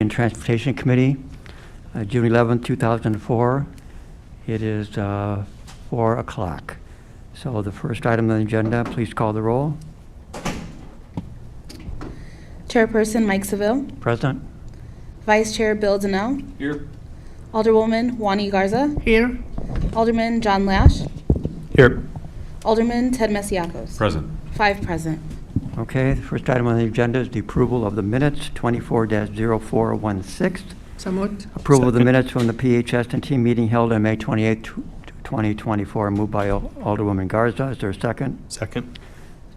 and Transportation Committee, June 11, 2004. It is 4 o'clock. So the first item on the agenda, please call the roll. Chairperson Mike Seville. Present. Vice Chair Bill Donnell. Here. Alderwoman Juani Garza. Here. Alderman John Lash. Here. Alderman Ted Masiacos. Present. 5 present. Okay, the first item on the agenda is the approval of the minutes, 24-0416. So moved. Approval of the minutes from the PHS&T meeting held on May 28, 2024, moved by Alderwoman Garza. Is there a second? Second.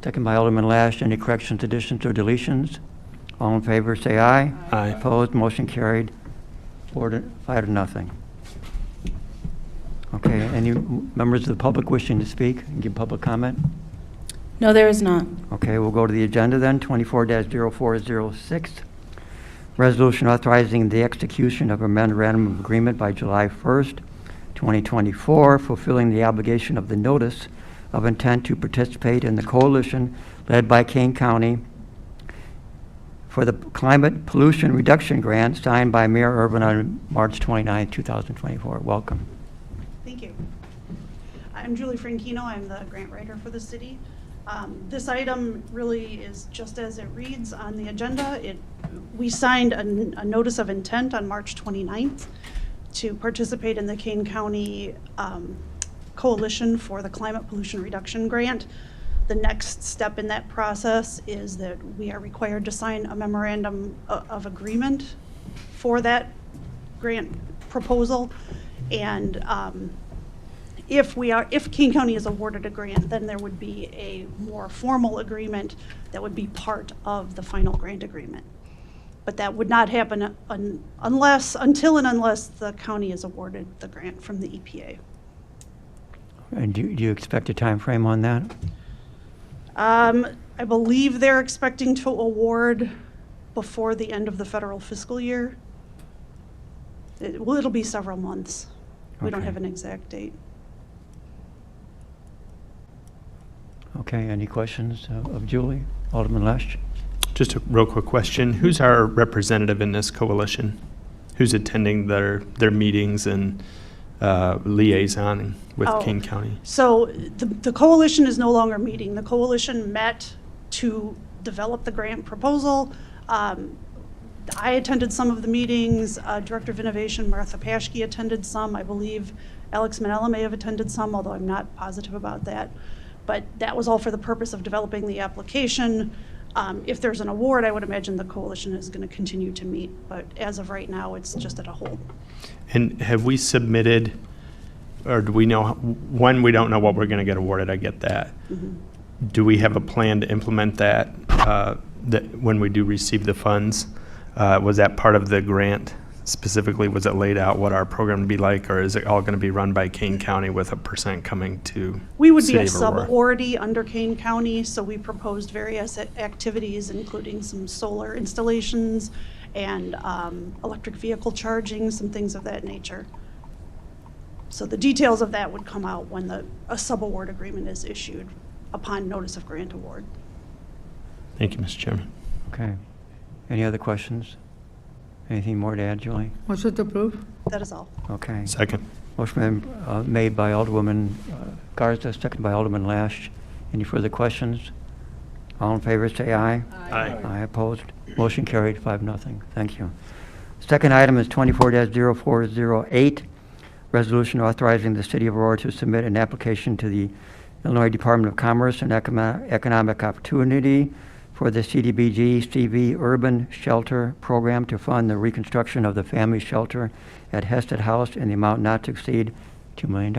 Second by Alderman Lash. Any corrections, additions, or deletions? All in favor, say aye. Aye. Opposed, motion carried. 5-0. Okay, any members of the public wishing to speak and give public comment? No, there is not. Okay, we'll go to the agenda then, 24-0406. Resolution authorizing the execution of a memorandum of agreement by July 1st, 2024, fulfilling the obligation of the notice of intent to participate in the coalition led by Kane County for the Climate Pollution Reduction Grant signed by Mayor Urban on March 29, 2024. Welcome. Thank you. I'm Julie Franchino. I'm the grant writer for the city. This item really is just as it reads on the agenda. We signed a notice of intent on March 29th to participate in the Kane County Coalition for the Climate Pollution Reduction Grant. The next step in that process is that we are required to sign a memorandum of agreement for that grant proposal. And if Kane County is awarded a grant, then there would be a more formal agreement that would be part of the final grant agreement. But that would not happen unless the county is awarded the grant from the EPA. And do you expect a time frame on that? I believe they're expecting to award before the end of the federal fiscal year. It'll be several months. We don't Okay. have an exact date. Okay, any questions of Julie? Alderman Lesh? Just a real quick question. Who's our representative in this coalition? Who's attending their meetings and liaison with Kane County? So the coalition is no longer meeting. The coalition met to develop the grant proposal. I attended some of the meetings. Director of Innovation Martha Paschke attended some. I believe Alex Manella may have attended some, although I'm not positive about that. But that was all for the purpose of developing the application. If there's an award, I would imagine the coalition is going to continue to meet. But as of right now, it's just at a hold. And have we submitted, or do we know, when we don't know what we're going to get awarded, I get that. Mm-hmm. Do we have a plan to implement that, that when we do receive the funds? Was that part of the grant specifically? Was it laid out what our program would be like, or is it all going to be run by Kane County with a % coming to We would be a City of Aurora? sub-awardee under Kane County, so we proposed various activities, including some solar installations and electric vehicle charging, some things of that nature. So the details of that would come out when a sub-award agreement is issued upon notice of grant award. Thank you, Mr. Chairman. Okay. Any other questions? Anything more to add, Julie? Motion to approve. That is all. Okay. Second. Motion been made by Alderwoman Garza, second by Alderman Lash. Any further questions? All in favor, say aye. Aye. Aye opposed. Motion carried, 5-0. Thank you. Second item is 24-0408, resolution authorizing the City of Aurora to submit an application to the Illinois Department of Commerce and Economic Opportunity for the CDBG CV Urban Shelter Program to fund the reconstruction of the family shelter at Hested House in the amount not to exceed $2 million.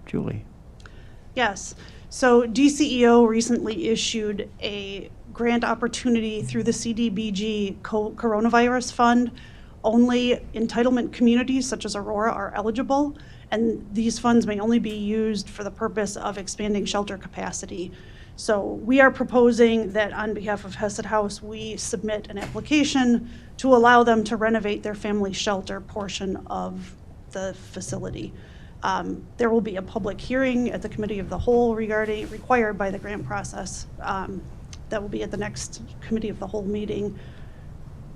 Julie. Yes. So DCEO recently issued a grant opportunity through the CDBG Coronavirus Fund. Only entitlement communities such as Aurora are eligible, and these funds may only be used for the purpose of expanding shelter capacity. So we are proposing that on behalf of Hesed House, we submit an application to allow them to renovate their family shelter portion of the facility. There will be a public hearing at the Committee of the Whole required by the grant process. That will be at the next Committee of the Whole meeting.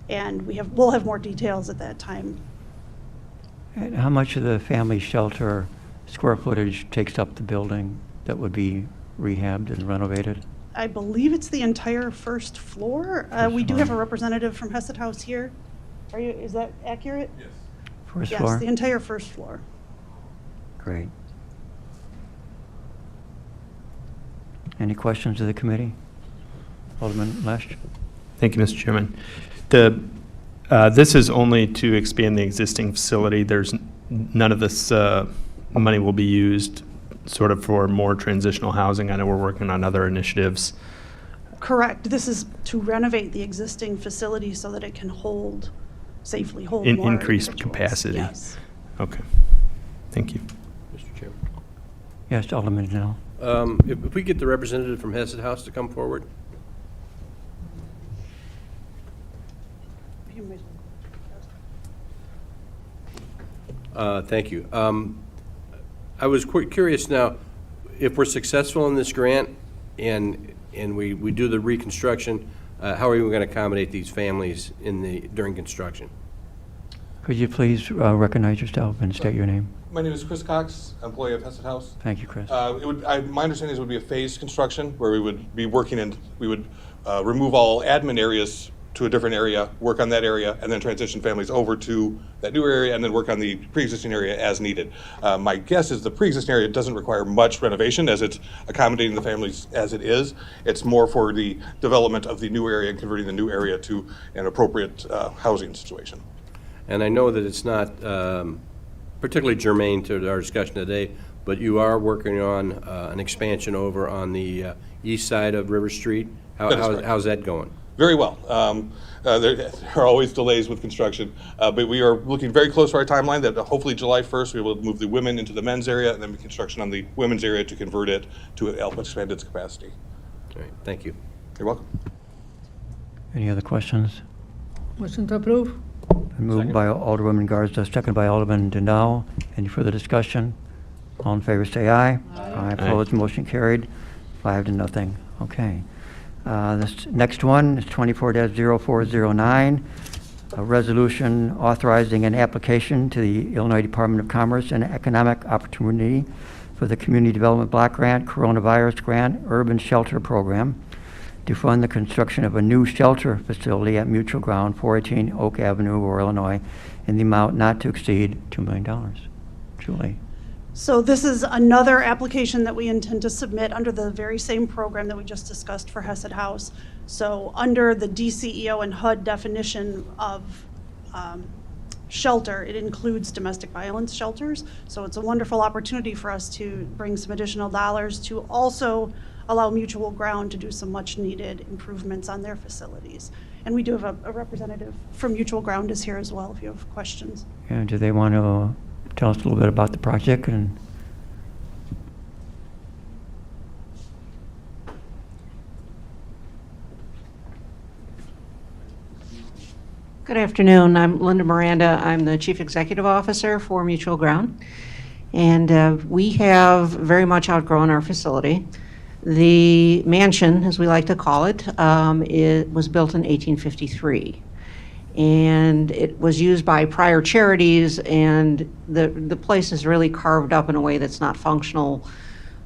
and we'll have more details at that time. And how much of the family shelter square footage takes up the building that would be rehabbed and renovated? I believe it's the entire first floor. We do have a representative from Hesed House here. Is that accurate? Yes. First Yes, floor? the entire first floor. Great. Any questions of the committee? Alderman Lesh? Thank you, Mr. Chairman. This is only to expand the existing facility. There's none of this money will be used sort of for more transitional housing. I know we're working on other initiatives. Correct. This is to renovate the existing facility so that it can safely hold more Increased individuals. capacity. Yes. Okay. Thank you. Mr. Chairman. Yes, Alderman Janelle. If we get the representative from Hesed House to come forward. Thank you. I was quite curious now, if we're successful in this grant and we do the reconstruction, how are we going to accommodate these families during construction? Could you please recognize yourself and state your name? My name is Chris Cox, employee of Hesed House. Thank you, Chris. My understanding is it would be a phased construction where we would be working and we would remove all admin areas to a different area, work on that area, and then transition families over to that new area and then work on the pre-existing area as needed. My guess is the pre-existing area doesn't require much renovation as it's accommodating the families as it is. It's more for the development of the new area and converting the new area to an appropriate housing situation. And I know that it's not particularly germane to our discussion today, but you are working on an expansion over on the east side of River Street. How's that going? Very well. There are always delays with construction, but we are looking very close to our timeline that hopefully July 1st we will move the women into the men's area and then be construction on the women's area to convert it to help expand its capacity. All right, thank you. You're welcome. Any other questions? Motion to approve? Been moved by Alderwoman Garza, second by Alderman Dindal. Any further discussion? All in favor say aye. Aye. Opposed, motion carried, 5-0. Okay. This next one is 24-0409, a resolution authorizing an application to the Illinois Department of Commerce and Economic Opportunity for the Community Development Block Grant, Coronavirus Grant, Urban Shelter Program to fund the construction of a new shelter facility at Mutual Ground, 418 Oak Avenue, Aurora, Illinois, in the amount not to exceed $2 million. Julie. So this is another application that we intend to submit under the very same program that we just discussed for Hesed House. So under the DCEO and HUD definition of shelter, it includes domestic violence shelters. So it's a wonderful opportunity for us to bring some additional dollars to also allow Mutual Ground to do some much needed improvements on their facilities. And we do have a representative from Mutual Ground is here as well if you have questions. And do they want to tell us a little bit about the project? And Good afternoon. I'm Linda Miranda. I'm the Chief Executive Officer for Mutual Ground. And we have very much outgrown our facility. The mansion, as we like to call it, it was built in 1853. And it was used by prior charities, and the place is really carved up in a way that's not functional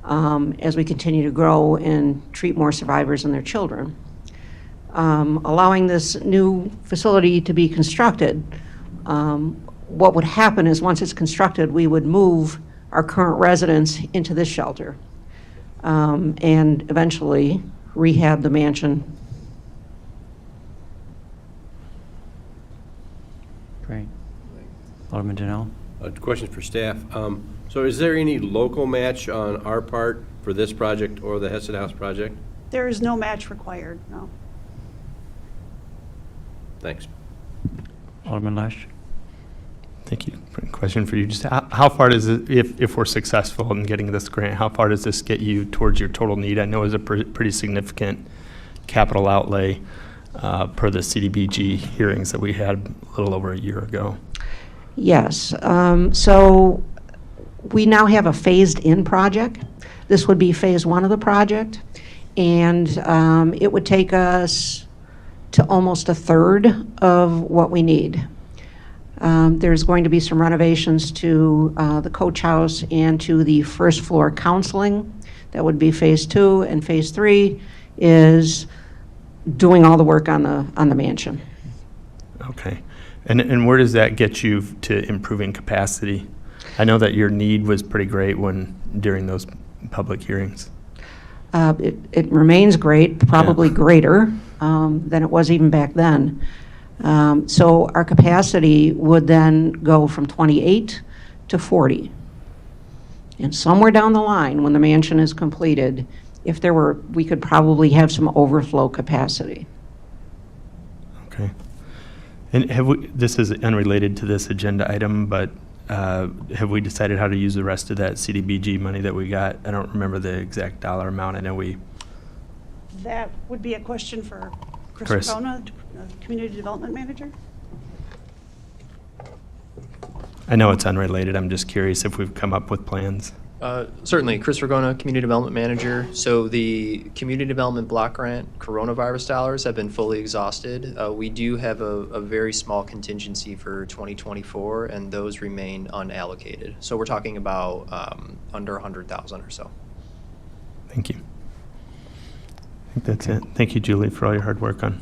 as we continue to grow and treat more survivors and their children. Allowing this new facility to be constructed, what would happen is once it's constructed, we would move our current residents into this shelter and eventually rehab the mansion. great. Alderman Janelle. Question for staff. So is there any local match on our part for this project or the Hesed House project? There is no match required, no. Thanks. Alderman Lesh. Thank you. Question for you. Just how far does it, if we're successful in getting this grant, how far does this get you towards your total need? I know it's a pretty significant capital outlay per the CDBG hearings that we had a little over a year ago. Yes. So we now have a phased-in project. This would be phase one of the project, and it would take us to almost a third of what we need. There's going to be some renovations to the coach house and to the first floor counseling. That would be phase 2, and phase 3 is doing all the work on the mansion. Okay. And where does that get you to improving capacity? I know that your need was pretty great during those public hearings. It remains great, probably greater than it was even back then. So our capacity would then go from 28 to 40. And somewhere down the line, when the mansion is completed, we could probably have some overflow capacity. Okay. And this is unrelated to this agenda item, but have we decided how to use the rest of that CDBG money that we got? I don't remember the exact dollar amount. I know That would be a question for Chris Chris. Ragona, Community Development Manager. I know it's unrelated. I'm just curious if we've come up with plans. Certainly, Chris Ragona, Community Development Manager. So the Community Development Block Grant coronavirus dollars have been fully exhausted. We do have a very small contingency for 2024, and those remain unallocated. So we're talking about under 100,000 or so. Thank you. I think that's it. Thank you, Julie, for all your hard work on.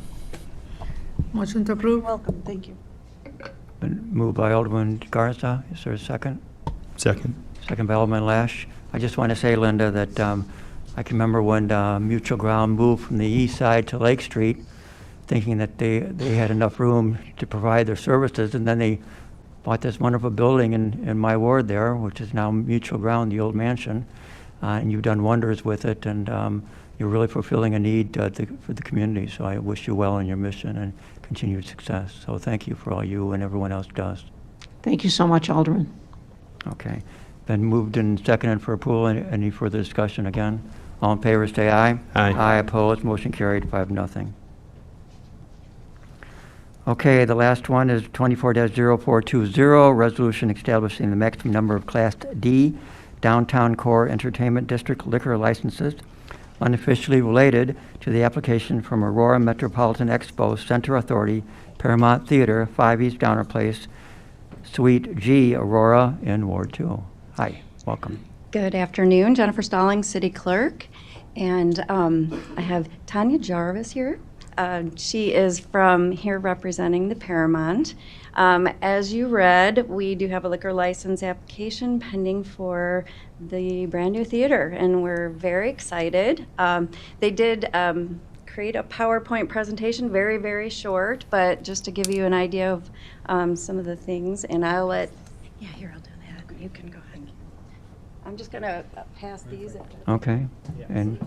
Motion to approve. Welcome, thank you. Been moved by Alderman Garza. Is there a second? Second. Second by Alderman Lash. I just want to say, Linda, that I can remember when Mutual Ground moved from the east side to Lake Street, thinking that they had enough room to provide their services, and then they bought this wonderful building in my ward there, which is now Mutual Ground, the old mansion, and you've done wonders with it, and you're really fulfilling a need for the community. So I wish you well in your mission and continued success. So thank you for all you and everyone else does. Thank you so much, Alderman. Okay. Been moved and seconded for approval. Any further discussion again? All in favor, say aye. Aye. Aye, opposed, motion carried, 5-0. Okay, the last one is 24-0420, resolution establishing the maximum number of Class D Downtown Core Entertainment District liquor licenses unofficially related to the application from Aurora Metropolitan Expo Center Authority, Paramount Theater, 5 East Downer Place, Suite G, Aurora, in Ward 2. Hi, welcome. Good afternoon, Jennifer Stallings, City Clerk, and I have Tanya Jarvis here. She is from here representing the Paramount. As you read, we do have a liquor license application pending for the brand new theater, and we're very excited. They did create a PowerPoint presentation, very, very short, but just to give you an idea of some of the things, and I'll let, yeah, here, I'll do that. You can go ahead. I'm just going to pass these. Okay, and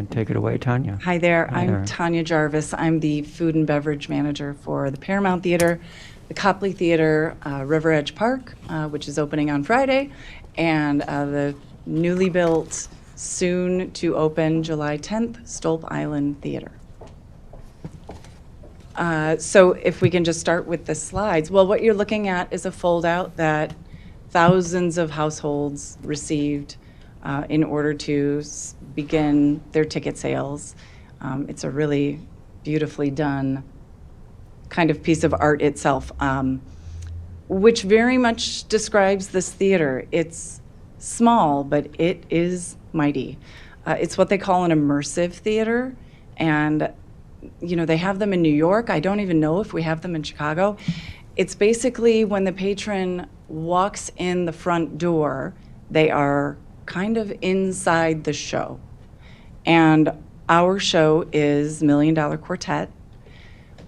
take it away, Tanya. Hi there, Hi I'm there. Tanya Jarvis. I'm the food and beverage manager for the Paramount Theater, the Copley Theater, River Edge Park, which is opening on Friday, and the newly built, soon to open July 10th, Stolp Island Theater. So if we can just start with the slides. Well, what you're looking at is a fold-out that thousands of households received in order to begin their ticket sales. It's a really beautifully done kind of piece of art itself, which very much describes this theater. It's small, but it is mighty. It's what they call an immersive theater, and you know, they have them in New York. I don't even know if we have them in Chicago. It's basically when the patron walks in the front door, they are kind of inside the show. And our show is $1 Million Quartet.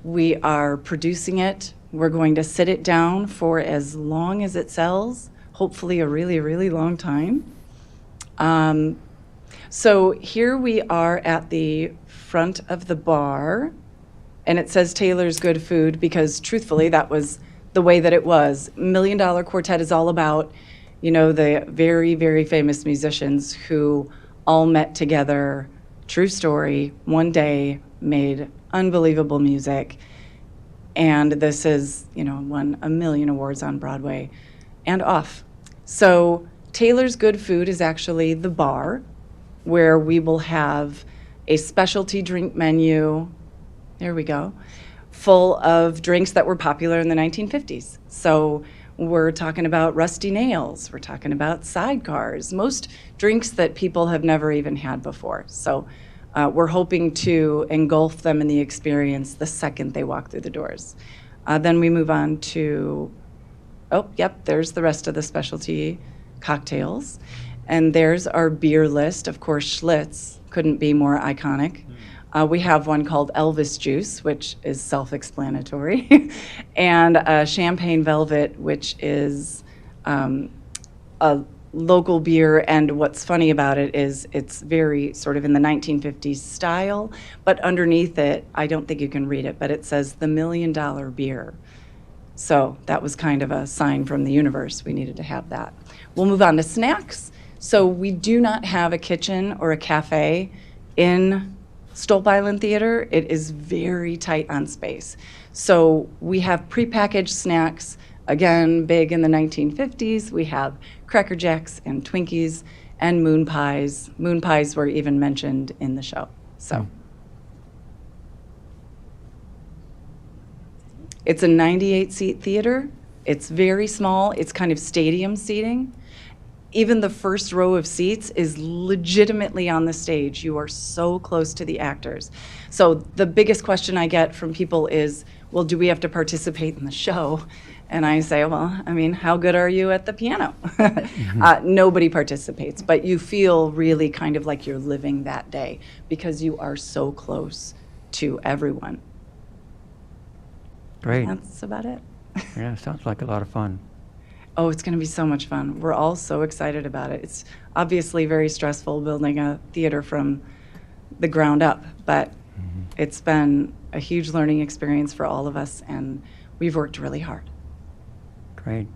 We are producing it. We're going to sit it down for as long as it sells, hopefully a really, really long time. So here we are at the front of the bar, and it says Taylor's Good Food because truthfully that was the way that it was. $1 Million Quartet is all about, you know, the very, very famous musicians who all met together, true story, one day, made unbelievable music. And this is, you know, won 1 million awards on Broadway and off. So Taylor's Good Food is actually the bar where we will have a specialty drink menu, there we go, full of drinks that were popular in the 1950s. So we're talking about rusty nails, we're talking about sidecars, most drinks that people have never even had before. So we're hoping to engulf them in the experience the second they walk through the doors. Then we move on to, oh, yep, there's the rest of the specialty cocktails. And there's our beer list. Of course, Schlitz couldn't be more iconic. We have one called Elvis Juice, which is self-explanatory, and Champagne Velvet, which is a local beer. And what's funny about it is it's very sort of in the 1950s style, but underneath it, I don't think you can read it, but it says the $1 Million Beer. So that was kind of a sign from the universe. We needed to have that. We'll move on to snacks. So we do not have a kitchen or a cafe in Stolp Island Theater. It is very tight on space. So we have prepackaged snacks, again, big in the 1950s. We have Cracker Jacks and Twinkies and moon pies. Moon pies were even mentioned in the show. So it's a 98-seat theater. It's very small. It's kind of stadium seating. Even the first row of seats is legitimately on the stage. You are so close to the actors. So the biggest question I get from people is, well, do we have to participate in the show? And I say, well, I mean, how good are you at the piano? Nobody participates, but you feel really kind of like you're living that day because you are so close to everyone. Great. That's about it. Yeah, sounds like a lot of fun. Oh, it's going to be so much fun. We're all so excited about it. It's obviously very stressful building a theater from the ground up, but it's been a huge learning experience for all of us, and we've worked really hard. Great.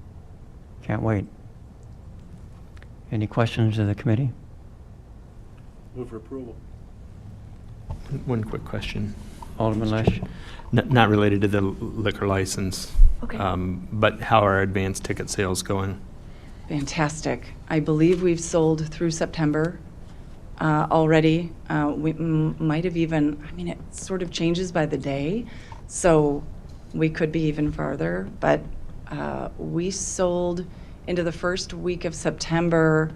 Can't wait. Any questions of the committee? Move for approval. One quick question. Alderman Lesh? Not related to the liquor license. Okay. But how are advanced ticket sales going? Fantastic. I believe we've sold through September already. We might have even, I mean, it sort of changes by the day, so we could be even farther. But we sold into the first week of September,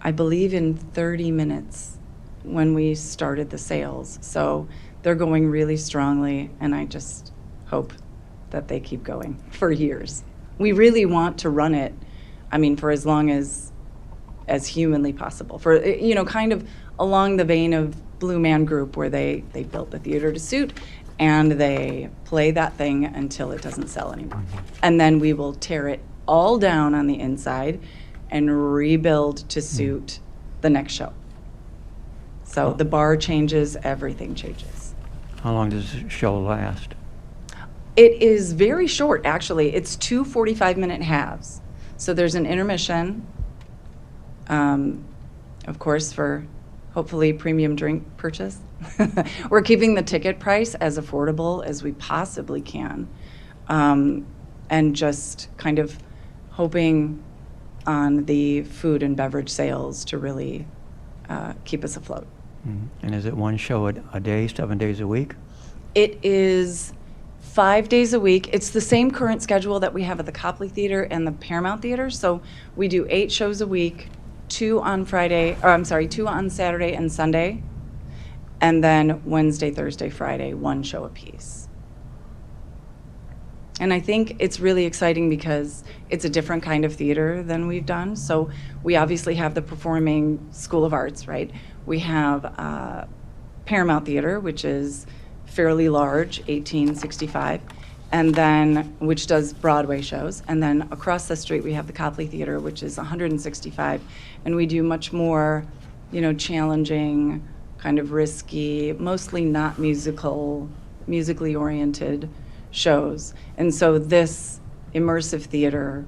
I believe in 30 minutes when we started the sales. So they're going really strongly, and I just hope that they keep going for years. We really want to run it, I mean, for as long as humanly possible. For, you know, kind of along the vein of Blue Man Group, where they built the theater to suit, and they play that thing until it doesn't sell anymore. And then we will tear it all down on the inside and rebuild to suit the next show. So the bar changes, everything changes. How long does the show last? It is very short, actually. It's 2 45-minute halves. So there's an intermission, of course, for hopefully premium drink purchase. We're keeping the ticket price as affordable as we possibly can, and just kind of hoping on the food and beverage sales to really keep us afloat. And is it one show a day, 7 days a week? It is 5 days a week. It's the same current schedule that we have at the Copley Theater and the Paramount Theater. So we do 8 shows a week, 2 on Saturday and Sunday, and then Wednesday, Thursday, Friday, 1 show apiece. And I think it's really exciting because it's a different kind of theater than we've done. So we obviously have the Performing School of Arts, right? We have Paramount Theater, which is fairly large, 1865, and then, which does Broadway shows. And then across the street, we have the Copley Theater, which is 165, and we do much more, you know, challenging, kind of risky, mostly not musically oriented shows. And so this immersive theater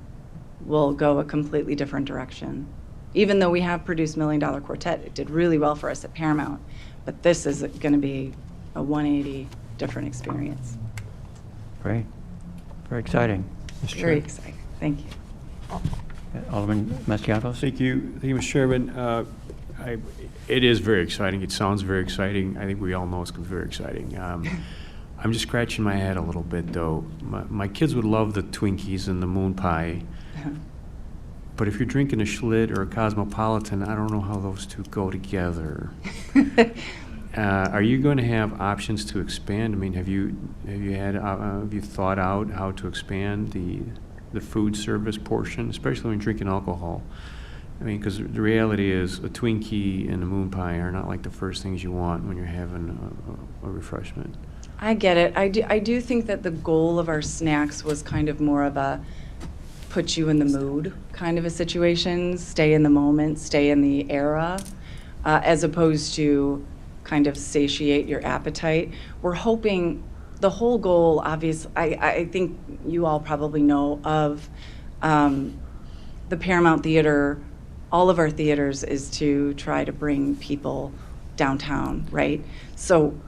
will go a completely different direction. Even though we have produced $1 Million Quartet, it did really well for us at Paramount, but this is going to be a 180 different experience. Great. Very exciting. Very exciting. Thank you. Alderman Mastiatos? Thank you, Mr. Chairman. It is very exciting. It sounds very exciting. I think we all know it's very exciting. I'm just scratching my head a little bit, though. My kids would love the Twinkies and the moon pie, but if you're drinking a Schlitz or a Cosmopolitan, I don't know how those two go together. Are you going to have options to expand? I mean, have you thought out how to expand the food service portion, especially when drinking alcohol? I mean, because the reality is a Twinkie and a moon pie are not like the first things you want when you're having a refreshment. I get it. I do think that the goal of our snacks was kind of more of a put you in the mood kind of a situation, stay in the moment, stay in the era, as opposed to kind of satiate your appetite. We're hoping the whole goal, obviously, I think you all probably know of the Paramount Theater. All of our theaters is to try to bring people downtown, right? So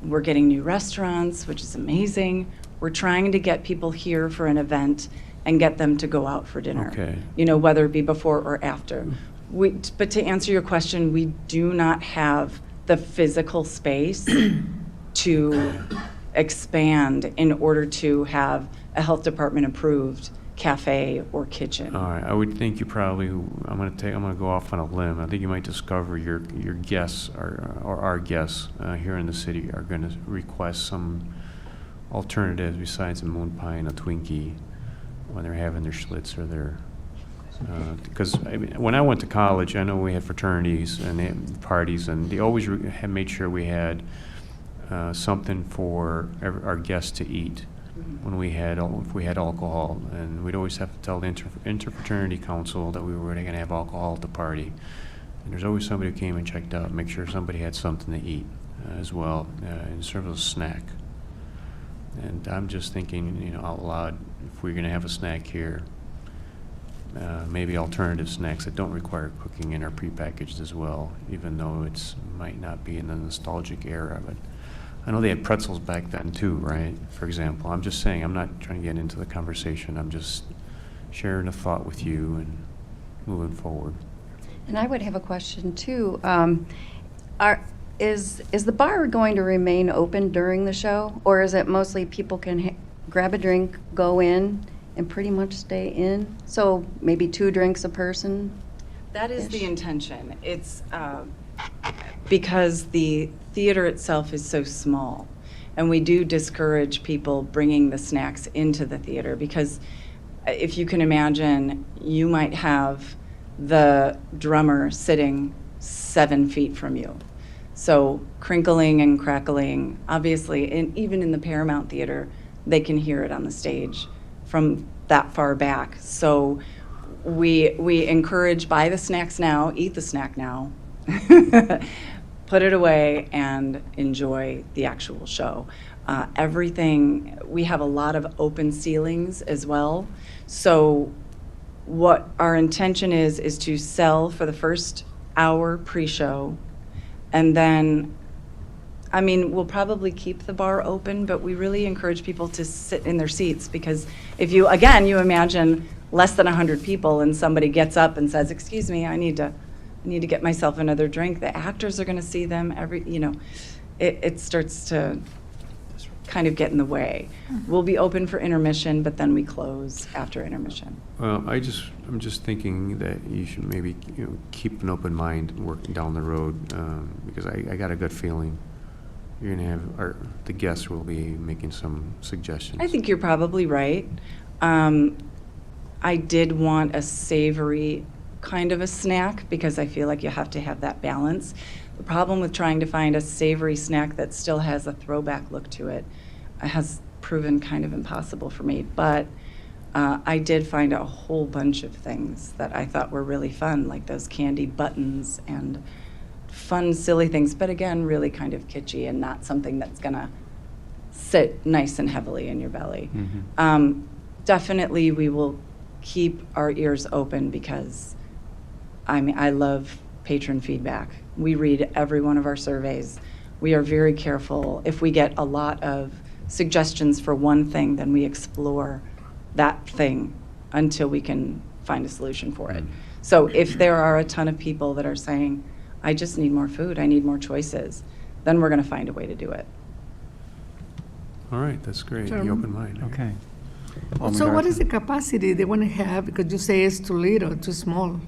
we're getting new restaurants, which is amazing. We're trying to get people here for an event and get them to go out for dinner. Okay. You know, whether it be before or after. But to answer your question, we do not have the physical space to expand in order to have a health department approved cafe or kitchen. All right, I would think you probably, I'm gonna go off on a limb. I think you might discover your guests or our guests here in the city are gonna request some alternatives besides a moon pie and a Twinkie when they're having their Schlitz or their, because I mean, when I went to college, I know we had fraternities and they had parties, and they always had made sure we had something for our guests to eat when if we had alcohol, and we'd always have to tell the interfraternity council that we were going to have alcohol at the party. And there's always somebody who came and checked out, make sure somebody had something to eat as well, and serve as a snack. And I'm just thinking, out loud, if we're going to have a snack here, maybe alternative snacks that don't require cooking and are prepackaged as well, even though it's might not be in the nostalgic era. But I know they had pretzels back then too, right? For example, I'm just saying, I'm not trying to get into the conversation. I'm just sharing a thought with you and moving forward. And I would have a question too. Is the bar going to remain open during the show, or is it mostly people can grab a drink, go in, and pretty much stay in? So maybe 2 drinks a person? That is the intention. It's because the theater itself is so small, and we do discourage people bringing the snacks into the theater, because if you can imagine, you might have the drummer sitting 7 feet from you. So crinkling and crackling, obviously, and even in the Paramount Theater, they can hear it on the stage from that far back. So we encourage, buy the snacks now, eat the snack now, put it away, and enjoy the actual show. Everything, we have a lot of open ceilings as well. So what our intention is to sell for the first hour pre-show, and then, I mean, we'll probably keep the bar open, but we really encourage people to sit in their seats, because if you imagine less than 100 people and somebody gets up and says, "Excuse me, I need to get myself another drink," the actors are going to see them it starts to kind of get in the way. We'll be open for intermission, but then we close after intermission. Well, I'm just thinking that you should maybe keep an open mind working down the road, because I got a good feeling you're going to have the guests will be making some suggestions. I think you're probably right. I did want a savory kind of a snack, because I feel like you have to have that balance. The problem with trying to find a savory snack that still has a throwback look to it has proven kind of impossible for me. But I did find a whole bunch of things that I thought were really fun, like those candy buttons and fun, silly things, but again, really kind of kitschy and not something that's gonna sit nice and heavily in your belly. Mm-hmm. Definitely, we will keep our ears open, because I love patron feedback. We read every one of our surveys. We are very careful. If we get a lot of suggestions for one thing, then we explore that thing until we can find a solution for it. So if there are a ton of people that are saying, "I just need more food, I need more choices," then we're going to find a way to do it. All right, that's great. You Chairman. open mind. Okay. So Alderman what is Garza. the capacity they want to have? Because you say it's too little, too small.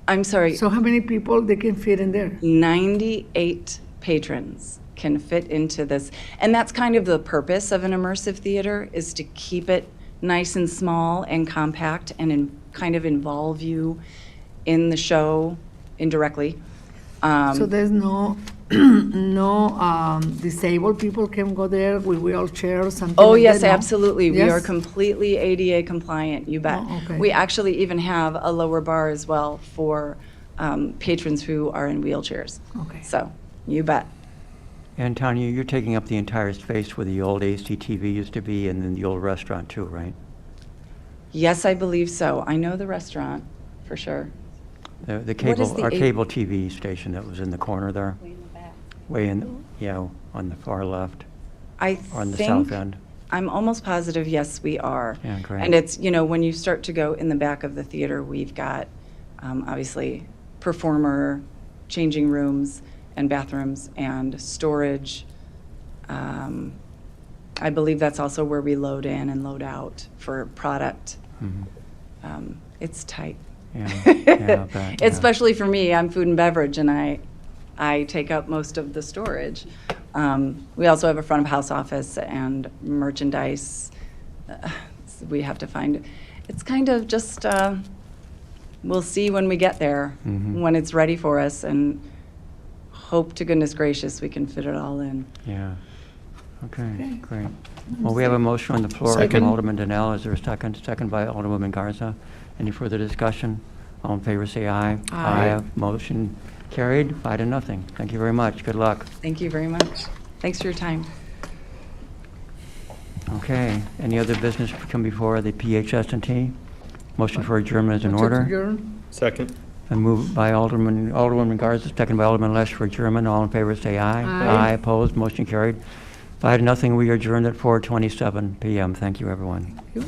I'm sorry, So how many people they can fit in there? 98 patrons can fit into this. And that's kind of the purpose of an immersive theater, is to keep it nice and small and compact and kind of involve you in the show indirectly. So there's no, no disabled people can go there with wheelchairs, something Oh, like yes, that, no? absolutely. We are Yes? completely ADA compliant, you bet. Oh, okay. We actually even have a lower bar as well for patrons who are in wheelchairs. Okay. So, you bet. And Tanya, you're taking up the entire space where the old ACTV used to be and then the old restaurant too, right? Yes, I believe so. I know the restaurant, for sure. The What is cable, the our A- cable TV station that was in the corner there. Way in, yeah, on the far left, I or on the think, south end. I'm almost positive, yes, we are. Yeah, great. And it's, you know, when you start to go in the back of the theater, we've got, obviously, performer changing rooms and bathrooms and storage. I believe that's also where we load in and load out for product. Mhm. It's tight. Yeah, yeah, I bet, yeah. Especially for me, I'm food and beverage, and I take up most of the storage. We also have a front of house office and merchandise. We have to find, it's kind of just, we'll see when we get there, Mhm. when it's ready for us, and hope to goodness gracious we can fit it all in. Yeah. Okay, great. Well, we have a motion on the floor Second. from Alderman Donnell. Is there a second? Second by Alderwoman Garza. Any further discussion? All in favor, say aye. Aye. Motion carried, 5-0. Thank you very much. Good luck. Thank you very much. Thanks for your time. Okay, any other business to come before the PHS&T? Motion for adjournment is in Motion to order. adjourn. Second. And moved by Alderwoman Garza, second by Alderman Lesh for adjournment. All in favor, say aye. Aye. Opposed, motion carried. 5-0. We are adjourned at 4:27 PM. Thank you, everyone. You?